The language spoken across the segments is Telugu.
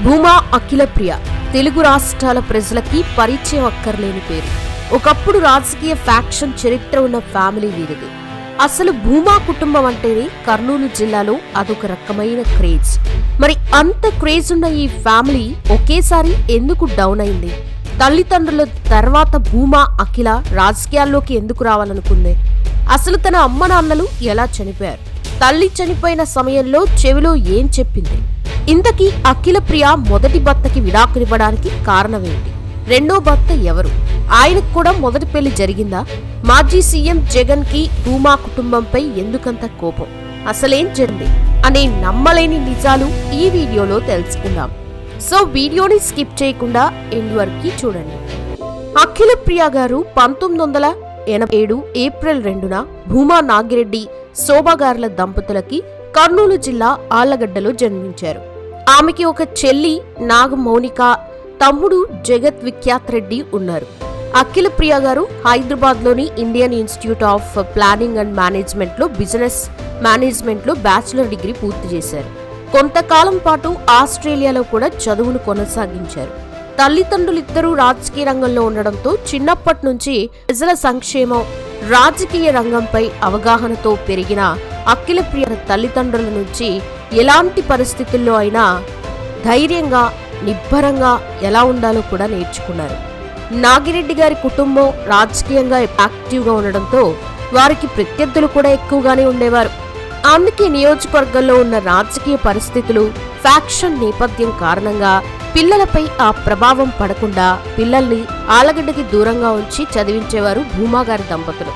భూమా అఖిలప్రియ తెలుగు రాష్ట్రాల ప్రజలకి పరిచయం అక్కర్లేని పేరు. ఒకప్పుడు రాజకీయ ఫ్యాక్షన్ చరిత్ర ఉన్న ఫ్యామిలీ వీరిది. అసలు భూమా కుటుంబం అంటేనే కర్నూలు జిల్లాలో అదొక రకమైన క్రేజ్. మరి అంత క్రేజ్ ఉన్న ఈ ఫ్యామిలీ ఒకేసారి ఎందుకు డౌన్ అయింది? తల్లిదండ్రుల తర్వాత భూమా అఖిల రాజకీయాల్లోకి ఎందుకు రావాలనుకుంది? అసలు తన అమ్మ నాన్నలు ఎలా చనిపోయారు? తల్లి చనిపోయిన సమయంలో చెవిలో ఏం చెప్పింది? ఇంతకీ అఖిలప్రియ మొదటి భర్తకి విడాకునివ్వడానికి కారణమేంటి? రెండో భర్త ఎవరు? ఆయనకు కూడా మొదటి పెళ్లి జరిగిందా? మాజీ సీఎం జగన్ కి భూమా కుటుంబంపై ఎందుకంత కోపం? అసలేం జరిగింది అనే నమ్మలేని నిజాలు ఈ వీడియోలో తెలుసుకుందాం. సో వీడియోని స్కిప్ చేయకుండా ఎండ్ వరకు చూడండి. అఖిలప్రియ గారు 1987 ఏప్రిల్ 2న భూమా నాగిరెడ్డి శోభాగార్ల దంపతులకి కర్నూలు జిల్లా ఆళ్లగడ్డలో జన్మించారు. ఆమెకి ఒక చెల్లి నాగమౌనిక, తమ్ముడు జగత్ విఖ్యాత్ రెడ్డి ఉన్నారు. అఖిలప్రియ గారు హైదరాబాద్లోని Indian institute of planning and మేనేజ్మెంట్లో బిజినెస్ మేనేజ్మెంట్లో బ్యాచిలర్ డిగ్రీ పూర్తి చేశారు. కొంతకాలం పాటు ఆస్ట్రేలియాలో కూడా చదువును కొనసాగించారు. తల్లిదండ్రులిద్దరూ రాజకీయ రంగంలో ఉండడంతో చిన్నప్పటి నుంచి ప్రజల సంక్షేమం, రాజకీయ రంగంపై అవగాహనతో పెరిగిన అఖిలప్రియ తల్లిదండ్రుల నుంచి ఎలాంటి పరిస్థితుల్లో అయినా ధైర్యంగా, నిబ్బరంగా ఎలా ఉండాలో కూడా నేర్చుకున్నారు. నాగిరెడ్డి గారి కుటుంబం రాజకీయంగా యాక్టివ్గా ఉండడంతో వారికి ప్రత్యర్థులు కూడా ఎక్కువగానే ఉండేవారు. అందుకే నియోజకవర్గంలో ఉన్న రాజకీయ పరిస్థితులు, ఫ్యాక్షన్ నేపథ్యం కారణంగా పిల్లలపై ఆ ప్రభావం పడకుండా పిల్లల్ని ఆళ్లగడ్డకి దూరంగా ఉంచి చదివించేవారు భూమా గారి దంపతులు.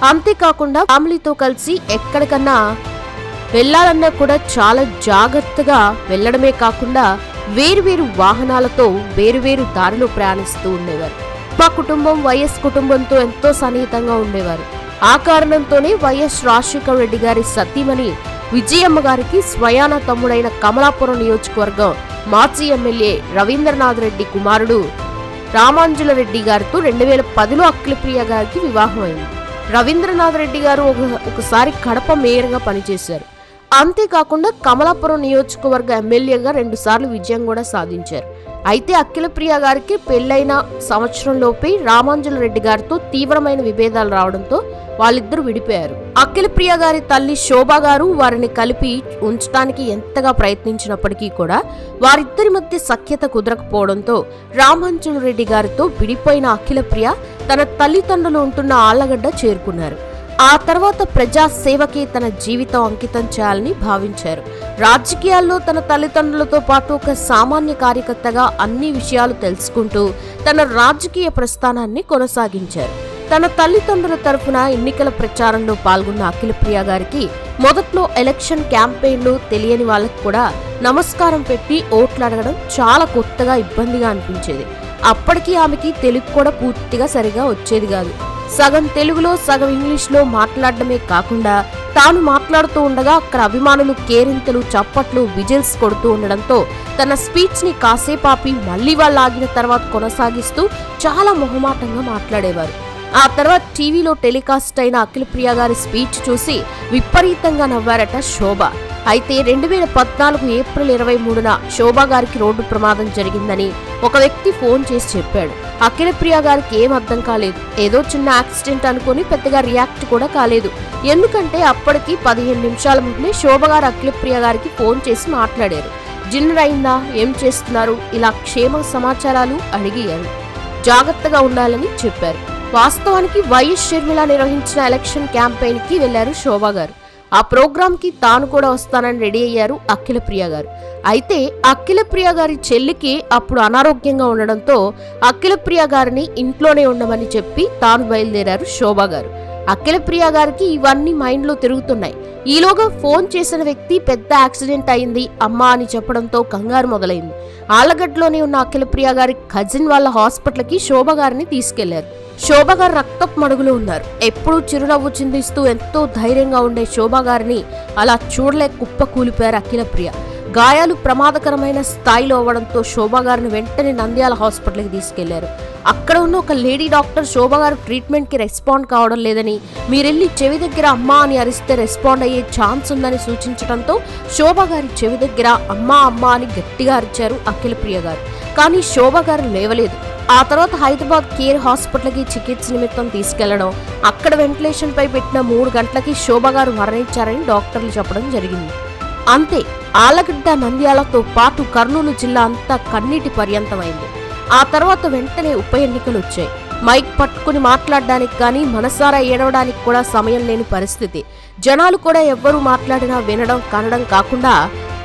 అంతేకాకుండా ఫ్యామిలీతో కలిసి ఎక్కడికన్నా వెళ్లాలన్నా కూడా చాలా జాగ్రత్తగా వెళ్లడమే కాకుండా వేరువేరు వాహనాలతో వేరువేరు దారిలో ప్రయాణిస్తూ ఉండేవారు. మా కుటుంబం వైఎస్ కుటుంబంతో ఎంతో సన్నిహితంగా ఉండేవారు. ఆ కారణంతోనే వైఎస్ రాజశేఖర రెడ్డి గారి సతీమణి విజయమ్మ గారికి స్వయాన తమ్ముడైన కమలాపురం నియోజకవర్గం మాజీ ఎమ్మెల్యే రవీంద్రనాథ్ రెడ్డి కుమారుడు రామాంజుల రెడ్డి గారితో 2010లో అఖిలప్రియ గారికి వివాహం అయింది. రవీంద్రనాథ్ రెడ్డి గారు ఒకసారి కడప మేయర్గా పనిచేశారు. అంతేకాకుండా కమలాపురం నియోజకవర్గ ఎమ్మెల్యేగా 2 సార్లు విజయం కూడా సాధించారు. అయితే అఖిలప్రియ గారికి పెళ్లైన సంవత్సరంలోపే రామాంజుల రెడ్డి గారితో తీవ్రమైన విభేదాలు రావడంతో వాళ్ళిద్దరూ విడిపోయారు. అఖిలప్రియ గారి తల్లి శోభా గారు వారిని కలిపి ఉంచడానికి ఎంతగా ప్రయత్నించినప్పటికీ కూడా వారిద్దరి మధ్య సఖ్యత కుదరకపోవడంతో రామాంజుల రెడ్డి గారితో విడిపోయిన అఖిలప్రియ తన తల్లిదండ్రులు ఉంటున్న ఆళ్లగడ్డ చేరుకున్నారు. ఆ తర్వాత ప్రజా సేవకే తన జీవితం అంకితం చేయాలని భావించారు. రాజకీయాల్లో తన తల్లిదండ్రులతో పాటు ఒక సామాన్య కార్యకర్తగా అన్ని విషయాలు తెలుసుకుంటూ తన రాజకీయ ప్రస్థానాన్ని కొనసాగించారు. తన తల్లిదండ్రుల తరఫున ఎన్నికల ప్రచారంలో పాల్గొన్న అఖిలప్రియ గారికి మొదట్లో ఎలక్షన్ క్యాంపెయిన్లు తెలియని వాళ్ళకు కూడా నమస్కారం పెట్టి ఓట్లు అడగడం చాలా కొత్తగా, ఇబ్బందిగా అనిపించేది. అప్పటికి ఆమెకి తెలుగు కూడా పూర్తిగా సరిగా వచ్చేది కాదు. సగం తెలుగులో సగం ఇంగ్లీష్లో మాట్లాడడమే కాకుండా తాను మాట్లాడుతూ ఉండగా అక్కడ అభిమానులు కేరింతలు, చప్పట్లు, విజిల్స్ కొడుతూ ఉండడంతో తన స్పీచ్ ని కాసేపాపి మళ్లీ వాళ్ళు ఆగిన తర్వాత కొనసాగిస్తూ చాలా మొహమాటంగా మాట్లాడేవారు. ఆ తర్వాత టీవీలో టెలికాస్ట్ అయిన అఖిలప్రియ గారి స్పీచ్ చూసి విపరీతంగా నవ్వారట శోభ. అయితే 2014 ఏప్రిల్ 23న శోభా గారికి రోడ్డు ప్రమాదం జరిగిందని ఒక వ్యక్తి ఫోన్ చేసి చెప్పాడు. అఖిలప్రియ గారికి ఏం అర్థం కాలేదు. ఏదో చిన్న యాక్సిడెంట్ అనుకుని పెద్దగా రియాక్ట్ కూడా కాలేదు. ఎందుకంటే అప్పటికి 15 నిమిషాల ముందే శోభ గారు అఖిలప్రియ గారికి ఫోన్ చేసి మాట్లాడారు. డిన్నర్ అయిందా, ఏం చేస్తున్నారు, ఇలా క్షేమ సమాచారాలు అడిగారు. జాగ్రత్తగా ఉండాలని చెప్పారు. వాస్తవానికి వైఎస్ షర్మిల నిర్వహించిన ఎలక్షన్ క్యాంపెయిన్ కి వెళ్లారు శోభా గారు. ఆ ప్రోగ్రామ్ కి తాను కూడా వస్తానని రెడీ అయ్యారు అఖిలప్రియ గారు. అయితే అఖిలప్రియ గారి చెల్లికి అప్పుడు అనారోగ్యంగా ఉండడంతో అఖిలప్రియ గారిని ఇంట్లోనే ఉండమని చెప్పి తాను బయలుదేరారు శోభా గారు. అఖిలప్రియ గారికి ఇవన్నీ మైండ్ లో తిరుగుతున్నాయి. ఈలోగా ఫోన్ చేసిన వ్యక్తి పెద్ద యాక్సిడెంట్ అయింది అమ్మా అని చెప్పడంతో కంగారు మొదలైంది. ఆళ్లగడ్డలోనే ఉన్న అఖిలప్రియ గారి కజిన్ వాళ్ళ హాస్పిటల్ కి శోభా గారిని తీసుకెళ్లారు. శోభా గారు రక్తపు మడుగులో ఉన్నారు. ఎప్పుడూ చిరునవ్వు చిందిస్తూ ఎంతో ధైర్యంగా ఉండే శోభా గారిని అలా చూడలేక కుప్ప కూలిపోయారు అఖిలప్రియ. గాయాలు ప్రమాదకరమైన స్థాయిలో అవ్వడంతో శోభా గారిని వెంటనే నంద్యాల హాస్పిటల్కి తీసుకెళ్లారు. అక్కడ ఉన్న ఒక లేడీ డాక్టర్ శోభ గారు ట్రీట్మెంట్కి రెస్పాండ్ కావడం లేదని, మీరెళ్ళి చెవి దగ్గర అమ్మా అని అరిస్తే రెస్పాండ్ అయ్యే ఛాన్స్ ఉందని సూచించడంతో శోభ గారి చెవి దగ్గర అమ్మా అమ్మా అని గట్టిగా అరిచారు అఖిలప్రియ గారు. కానీ శోభ గారు లేవలేదు. ఆ తర్వాత హైదరాబాద్ కేర్ హాస్పిటల్కి చికిత్స నిమిత్తం తీసుకెళ్లడం, అక్కడ వెంటిలేషన్ పై పెట్టిన 3 గంటలకి శోభ గారు మరణించారని డాక్టర్లు చెప్పడం జరిగింది. అంతే, ఆళ్లగడ్డ నంద్యాలతో పాటు కర్నూలు జిల్లా అంతా కన్నీటి పర్యంతమైంది. ఆ తర్వాత వెంటనే ఉప ఎన్నికలు వచ్చాయి. మైక్ పట్టుకుని మాట్లాడడానికి కానీ మనసారా ఏడవడానికి కూడా సమయం లేని పరిస్థితి. జనాలు కూడా ఎవ్వరూ మాట్లాడినా వినడం కనడం కాకుండా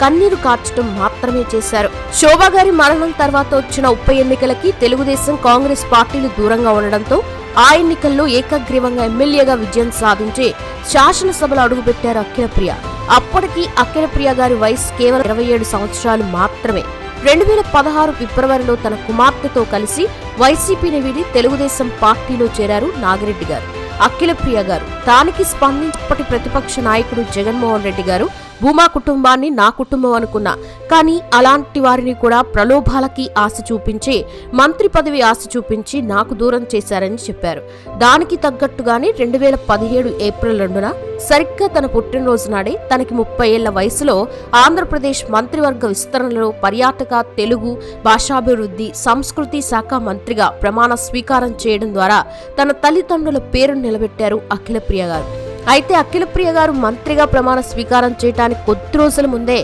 కన్నీరు కార్చడం మాత్రమే చేశారు. శోభా గారి మరణం తర్వాత వచ్చిన ఉప ఎన్నికలకి తెలుగుదేశం కాంగ్రెస్ పార్టీలు దూరంగా ఉండడంతో ఆ ఎన్నికల్లో ఏకగ్రీవంగా ఎమ్మెల్యేగా విజయం సాధించి శాసనసభలో అడుగుపెట్టారు అఖిలప్రియ. అప్పటికి అఖిలప్రియ గారి వయసు కేవలం 27 సంవత్సరాలు మాత్రమే. 2016 ఫిబ్రవరిలో తన కుమార్తెతో కలిసి వైసీపీని వీడి తెలుగుదేశం పార్టీలో చేరారు నాగిరెడ్డి గారు. అఖిలప్రియ గారు దానికి స్పందించి ప్రతిపక్ష నాయకుడు జగన్మోహన్ రెడ్డి గారు భూమా కుటుంబాన్ని నా కుటుంబం అనుకున్నా, కానీ అలాంటి వారిని కూడా ప్రలోభాలకి ఆశ చూపించి, మంత్రి పదవి ఆశ చూపించి నాకు దూరం చేశారని చెప్పారు. దానికి తగ్గట్టుగానే 2017 ఏప్రిల్ 2న సరిగ్గా తన పుట్టినరోజు నాడే తనకి 30 ఏళ్ల వయసులో ఆంధ్రప్రదేశ్ మంత్రివర్గ విస్తరణలో పర్యాటక, తెలుగు, భాషాభివృద్ధి, సంస్కృతి శాఖ మంత్రిగా ప్రమాణ స్వీకారం చేయడం ద్వారా తన తల్లిదండ్రుల పేరును నిలబెట్టారు అఖిలప్రియ గారు. అయితే అఖిలప్రియ గారు మంత్రిగా ప్రమాణ స్వీకారం చేయడానికి కొద్ది రోజుల ముందే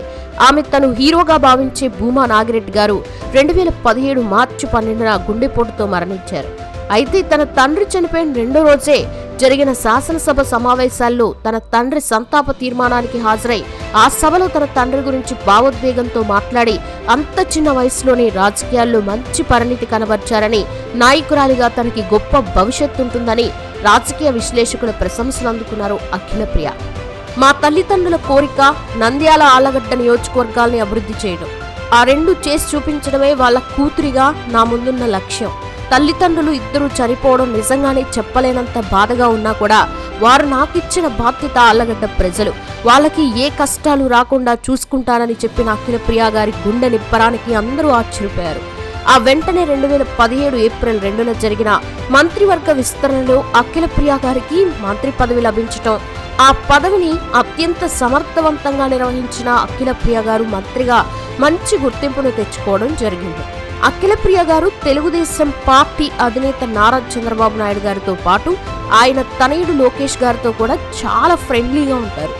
ఆమె తను హీరోగా భావించే భూమా నాగిరెడ్డి గారు 2017 మార్చి 12న గుండెపోటుతో మరణించారు. అయితే తన తండ్రి చనిపోయిన 2వ రోజే జరిగిన శాసనసభ సమావేశాల్లో తన తండ్రి సంతాప తీర్మానానికి హాజరై ఆ సభలో తన తండ్రి గురించి భావోద్వేగంతో మాట్లాడి అంత చిన్న వయసులోనే రాజకీయాల్లో మంచి పరిణితి కనబర్చారని, నాయకురాలిగా తనకి గొప్ప భవిష్యత్తు ఉంటుందని రాజకీయ విశ్లేషకుల ప్రశంసలు అందుకున్నారు అఖిలప్రియ. మా తల్లిదండ్రుల కోరిక నంద్యాల, ఆళ్లగడ్డ నియోజకవర్గాల్ని అభివృద్ధి చేయడం, ఆ 2 చేసి చూపించడమే వాళ్ళ కూతురిగా నా ముందున్న లక్ష్యం. తల్లిదండ్రులు ఇద్దరూ చనిపోవడం నిజంగానే చెప్పలేనంత బాధగా ఉన్నా కూడా వారు నాకిచ్చిన బాధ్యత ఆళ్లగడ్డ ప్రజలు, వాళ్ళకి ఏ కష్టాలు రాకుండా చూసుకుంటానని చెప్పిన అఖిలప్రియ గారి గుండె నిప్పరానికి అందరూ ఆశ్చర్యపోయారు. ఆ వెంటనే 2017 ఏప్రిల్ 2న జరిగిన మంత్రివర్గ విస్తరణలో అఖిలప్రియ గారికి మంత్రి పదవి లభించటం, ఆ పదవిని అత్యంత సమర్థవంతంగా నిర్వహించిన అఖిలప్రియ గారు మంత్రిగా మంచి గుర్తింపును తెచ్చుకోవడం జరిగింది. అఖిలప్రియ గారు తెలుగుదేశం పార్టీ అధినేత నారా చంద్రబాబు నాయుడు గారితో పాటు ఆయన తనయుడు లోకేష్ గారితో కూడా చాలా ఫ్రెండ్లీగా ఉంటారు.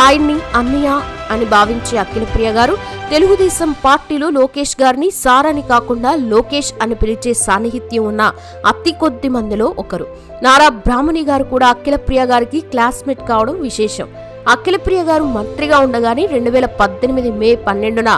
ఆయన్ని అన్నయ్య అని భావించే అఖిలప్రియ గారు తెలుగుదేశం పార్టీలో లోకేష్ గారిని సార్ అని కాకుండా లోకేష్ అని పిలిచే సాన్నిహిత్యం ఉన్న అతి కొద్ది మందిలో ఒకరు. నారా బ్రాహ్మణి గారు కూడా అఖిలప్రియ గారికి క్లాస్మేట్ కావడం విశేషం. అఖిలప్రియ గారు మంత్రిగా ఉండగానే 2018 మే 12న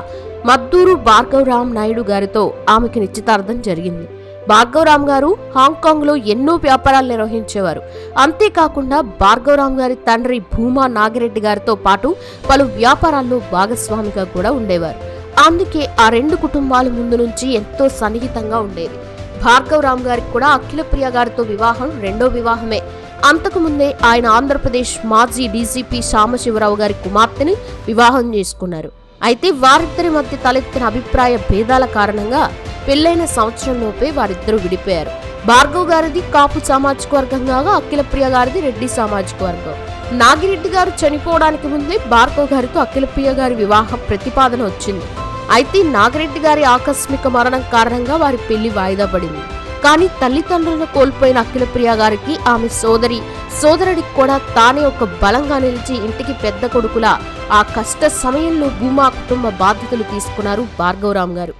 మద్దూరు భార్గవరామ్ నాయుడు గారితో ఆమెకి నిశ్చితార్థం జరిగింది. భార్గవరామ్ గారు హాంకాంగ్ లో ఎన్నో వ్యాపారాలు నిర్వహించేవారు. అంతేకాకుండా భార్గవరామ్ గారి తండ్రి భూమా నాగిరెడ్డి గారితో పాటు పలు వ్యాపారాల్లో భాగస్వామిగా కూడా ఉండేవారు. అందుకే ఆ 2 కుటుంబాల ముందు నుంచి ఎంతో సన్నిహితంగా ఉండేది. భార్గవరామ్ గారికి కూడా అఖిలప్రియ గారితో వివాహం 2వ వివాహమే. అంతకుముందే ఆయన ఆంధ్రప్రదేశ్ మాజీ డీజీపీ సాంబశివరావు గారి కుమార్తెని వివాహం చేసుకున్నారు. అయితే వారిద్దరి మధ్య తలెత్తిన అభిప్రాయ భేదాల కారణంగా పెళ్లైన సంవత్సరంలోపే వారిద్దరూ విడిపోయారు. భార్గవ్ గారిది కాపు సామాజిక వర్గం కాగా అఖిలప్రియ గారిది రెడ్డి సామాజిక వర్గం. నాగిరెడ్డి గారు చనిపోవడానికి ముందే భార్గవ్ గారితో అఖిలప్రియ గారి వివాహ ప్రతిపాదన వచ్చింది. అయితే నాగిరెడ్డి గారి ఆకస్మిక మరణం కారణంగా వారి పెళ్లి వాయిదా పడింది. కానీ తల్లిదండ్రులను కోల్పోయిన అఖిలప్రియ గారికి ఆమె సోదరుడికి కూడా తానే ఒక బలంగా నిలిచి ఇంటికి పెద్ద కొడుకులా ఆ కష్ట సమయంలో భూమా కుటుంబ బాధ్యతలు తీసుకున్నారు భార్గవరామ్ గారు.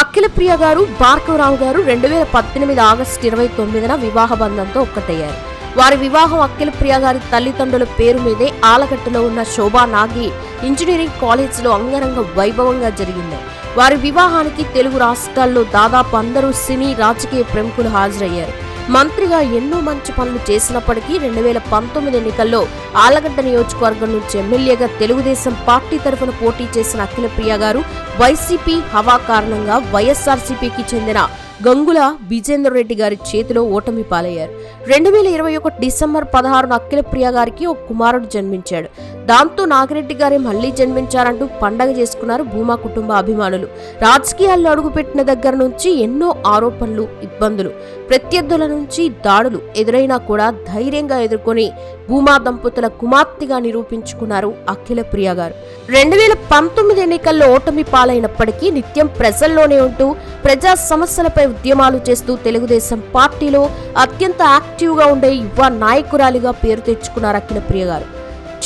అఖిలప్రియ గారు భార్గవరావు గారు 2018 ఆగస్టు 29న వివాహ బంధంతో ఒక్కటయ్యారు. వారి వివాహం అఖిలప్రియ గారి తల్లిదండ్రుల పేరు మీదే ఆలగట్టులో ఉన్న శోభా నాగి ఇంజనీరింగ్ కాలేజీలో అంగరంగ వైభవంగా జరిగింది. వారి వివాహానికి తెలుగు రాష్ట్రాల్లో దాదాపు అందరూ సినీ రాజకీయ ప్రముఖులు హాజరయ్యారు. మంత్రిగా ఎన్నో మంచి పనులు చేసినప్పటికీ 2019 ఎన్నికల్లో ఆళ్లగడ్డ నియోజకవర్గం నుంచి ఎమ్మెల్యేగా తెలుగుదేశం పార్టీ తరఫున పోటీ చేసిన అఖిలప్రియ గారు వైసీపీ హవా కారణంగా వైఎస్ఆర్సీపీకి చెందిన గంగుల విజేందర్ రెడ్డి గారి చేతిలో ఓటమి పాలయ్యారు. 2021 డిసెంబర్ 16న అఖిలప్రియ గారికి ఒక కుమారుడు జన్మించాడు. దాంతో నాగిరెడ్డి గారే మళ్లీ జన్మించారంటూ పండగ చేసుకున్నారు భూమా కుటుంబ అభిమానులు. రాజకీయాల్లో అడుగుపెట్టిన దగ్గర నుంచి ఎన్నో ఆరోపణలు, ఇబ్బందులు, ప్రత్యర్థుల నుంచి దాడులు ఎదురైనా కూడా ధైర్యంగా ఎదుర్కొని భూమా దంపతుల కుమార్తెగా నిరూపించుకున్నారు అఖిలప్రియ గారు. 2019 ఎన్నికల్లో ఓటమి పాలైనప్పటికీ నిత్యం ప్రజల్లోనే ఉంటూ ప్రజా సమస్యలపై ఉద్యమాలు చేస్తూ తెలుగుదేశం పార్టీలో అత్యంత యాక్టివ్గా ఉండే యువ నాయకురాలిగా పేరు తెచ్చుకున్నారు అఖిలప్రియ గారు.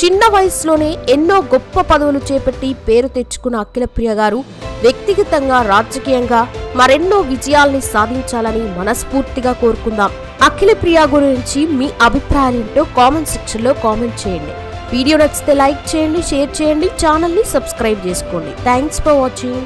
చిన్న వయసులోనే ఎన్నో గొప్ప పదవులు చేపట్టి పేరు తెచ్చుకున్న అఖిలప్రియ గారు వ్యక్తిగతంగా, రాజకీయంగా మరెన్నో విజయాల్ని సాధించాలని మనస్ఫూర్తిగా కోరుకుందాం. అఖిలప్రియ గురించి మీ అభిప్రాయాలేంటో కామెంట్ సెక్షన్లో కామెంట్ చేయండి. వీడియో నచ్చితే లైక్ చేయండి, షేర్ చేయండి, ఛానల్ని సబ్స్క్రైబ్ చేసుకోండి. Thanks for watching.